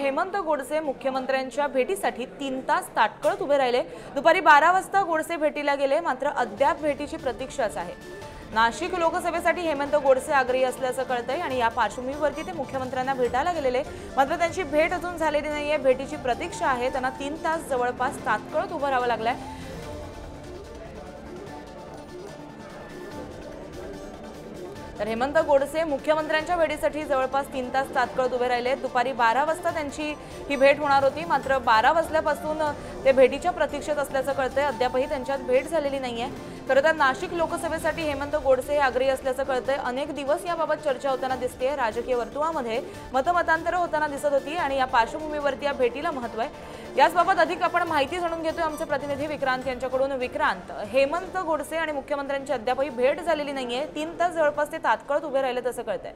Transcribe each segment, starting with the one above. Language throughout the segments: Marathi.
हेमंत गोडसे मुख्यमंत्र्यांच्या भेटीसाठी 3 तास ताटकळत उभे राहिले। दुपारी 12 वाजता गोडसे भेटीला गेले, मात्र अद्याप भेटीची प्रतीक्षाच आहे। नाशिक लोकसभेसाठी हेमंत गोडसे आग्रही असल्याचं कळतंय आणि या पार्श्वभूमीवरती ते मुख्यमंत्र्यांना भेटायला गेलेले, मात्र त्यांची भेट अजून झालेली नाहीये। भेटीची प्रतीक्षा आहे। त्यांना 3 तास जवळपास ताटकळत उभं राहावं लागलंय। तर हेमंत गोडसे मुख्यमंत्र्यांच्या भेटीसाठी जवळपास 3 तास ताटकळत उभे राहिले। दुपारी 12 वाजता त्यांची ही भेट होणार होती, मात्र 12 वाजल्यापासून ते भेटीच्या प्रतीक्षेत असल्याचं कळतंय। अद्यापही त्यांच्यात भेट झालेली नाहीये। खरं तर नाशिक लोकसभेसाठी हेमंत गोडसे हे आग्रही असल्याचं कळतंय। अनेक दिवस याबाबत चर्चा होताना दिसतेय। राजकीय वर्तुळामध्ये मतमतांतर होताना दिसत होती आणि या पार्श्वभूमीवरती या भेटीला महत्त्व आहे। याबाबत अधिक आपण माहिती जाणून घेतोय आमचे प्रतिनिधी विक्रांत यांच्याकडून। विक्रांत, हेमंत गोडसे आणि मुख्यमंत्र्यांची अद्यापही भेट झालेली नाहीये। 3 तास जवळपास ते तात्काळ उभे राहिले तसं कळतंय।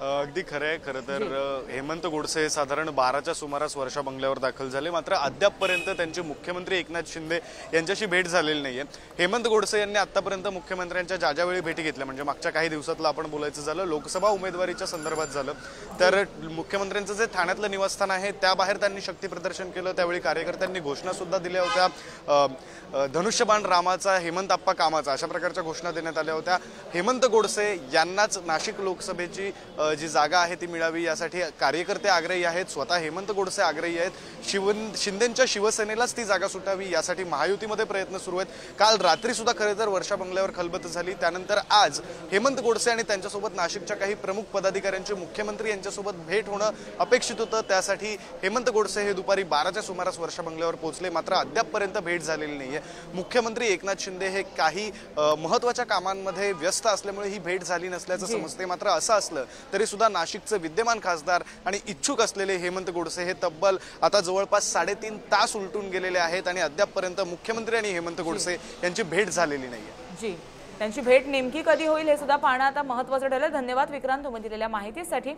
अगदी खरं आहे। खरं तर हेमंत गोडसे साधारण 12च्या सुमारास वर्षा बंगल्यावर दाखल झाले, मात्र अद्यापपर्यंत त्यांचे मुख्यमंत्री एकनाथ शिंदे यांच्याशी भेट झालेली नाहीये। हेमंत गोडसे यांनी आतापर्यंत मुख्यमंत्र्यांच्या ज्यावेळी भेटी घेतल्या, म्हणजे मागच्या काही दिवसातलं आपण बोलायचं झालं, लोकसभा उमेदवारीच्या संदर्भात झालं, तर मुख्यमंत्र्यांचं जे ठाण्यातलं निवासस्थान आहे त्याबाहेर त्यांनी शक्ती प्रदर्शन केलं। त्यावेळी कार्यकर्त्यांनी घोषणा सुद्धा दिल्या होत्या, धनुष्यबाण रामाचा, हेमंत आप्पा कामाचा, अशा प्रकारच्या घोषणा देण्यात आल्या होत्या। हेमंत गोडसे यांनाच नाशिक लोकसभेची जी जागा आहे ती मिळावी यासाठी कार्यकर्ते आग्रही आहेत। स्वतः हेमंत गोडसे आग्रही आहेत। शिंदेंच्या शिवसेनेलाच ती जागा सुटावी यासाठी महायुतीमध्ये प्रयत्न सुरू आहेत। काल रात्री सुद्धा खरं तर वर्षा बंगल्यावर खलबत झाली। त्यानंतर आज हेमंत गोडसे आणि त्यांच्यासोबत नाशिकच्या काही प्रमुख पदाधिकाऱ्यांची मुख्यमंत्री यांच्यासोबत भेट होणं अपेक्षित होतं। त्यासाठी हेमंत गोडसे हे दुपारी 12च्या सुमारास वर्षा बंगल्यावर पोहोचले, मात्र अद्यापपर्यंत भेट झालेली नाहीये। मुख्यमंत्री एकनाथ शिंदे हे काही महत्त्वाच्या कामांमध्ये व्यस्त असल्यामुळे ही भेट झाली नसल्याचं समजते। मात्र असं असलं तरी सुद्धा नाशिकचे विद्यमान खासदार आणि इच्छुक असलेले हेमंत गोडसे हे तब्बल आता जवळपास 3.5 तास उलटून गेलेले आहेत आणि अद्यापपर्यंत मुख्यमंत्री आणि हेमंत गोडसे यांची भेट झालेली नाहीये। जी, त्यांची भेट नेमकी कधी होईल हे सुद्धा पाहणं आता महत्त्वाचं ठरेल। धन्यवाद विक्रांत, तुम्ही दिलेल्या माहितीसाठी।